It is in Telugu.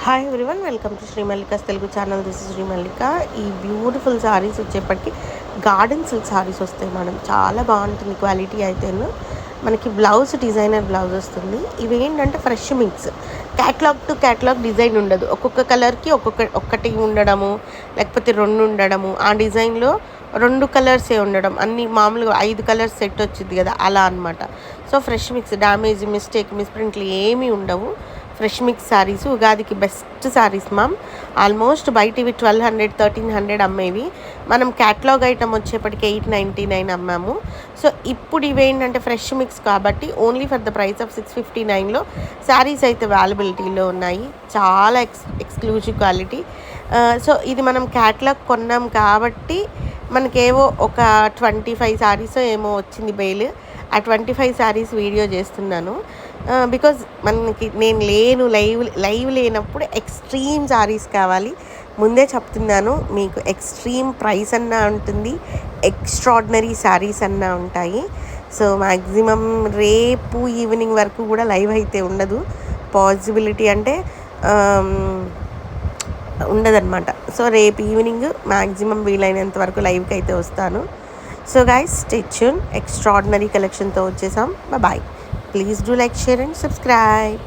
Hi everyone, welcome to Shri Mallika's Telugu channel. This is Shri Mallika. ఈ బ్యూటిఫుల్ సారీస్ వచ్చేప్పటికి గార్డెన్ సిల్క్ సారీస్ వస్తాయి మేడం. చాలా బాగుంటుంది క్వాలిటీ అయితేను. మనకి బ్లౌజ్ డిజైనర్ బ్లౌజ్ వస్తుంది. ఇవి ఏంటంటే fresh mix, catalogue to catalogue design ఉండదు. ఒక్కొక్క కలర్కి ఒక్కటి ఉండడము, లేకపోతే రెండు ఉండడము, ఆ డిజైన్లో రెండు కలర్సే ఉండడం, అన్ని మామూలుగా 5 కలర్స్ సెట్ వచ్చింది కదా, అలా అనమాట. సో ఫ్రెష్ మిక్స్, డ్యామేజ్, మిస్ప్రింట్లు ఏమీ ఉండవు. ఫ్రెష్ మిక్స్ శారీస్ ఉగాదికి బెస్ట్ శారీస్ మ్యామ్. ఆల్మోస్ట్ బయట ఇవి 1200 1300 అమ్మేవి. మనం క్యాటలాగ్ ఐటమ్ వచ్చేప్పటికి 899 అమ్మాము. సో ఇప్పుడు ఇవేంటంటే ఫ్రెష్ మిక్స్ కాబట్టి only for the price of 659లో శారీస్ అయితే అవైలబిలిటీలో ఉన్నాయి. చాలా ఎక్స్క్లూజివ్ క్వాలిటీ. సో ఇది మనం క్యాటలాగ్ కొన్నాం కాబట్టి మనకేవో ఒక 25 శారీస్ ఏమో వచ్చింది బెయిల్. ఆ 25 శారీస్ వీడియో చేస్తున్నాను బికాజ్ మనకి నేను లైవ్ లేనప్పుడు ఎక్స్ట్రీమ్ శారీస్ కావాలి. ముందే చెప్తున్నాను, మీకు ఎక్స్ట్రీమ్ ప్రైస్ అన్నా ఉంటుంది, ఎక్స్ట్రాడినరీ శారీస్ అన్నా ఉంటాయి. సో మ్యాక్సిమం రేపు ఈవినింగ్ వరకు కూడా లైవ్ అయితే ఉండదు. పాసిబిలిటీ అంటే ఉండదన్నమాట. సో రేపు ఈవినింగ్ మ్యాక్సిమం వీలైనంత వరకు లైవ్కి అయితే వస్తాను. So guys, stay tune. Extraordinary కలెక్షన్తో వచ్చేసాం. Bye. Please do like, share and subscribe.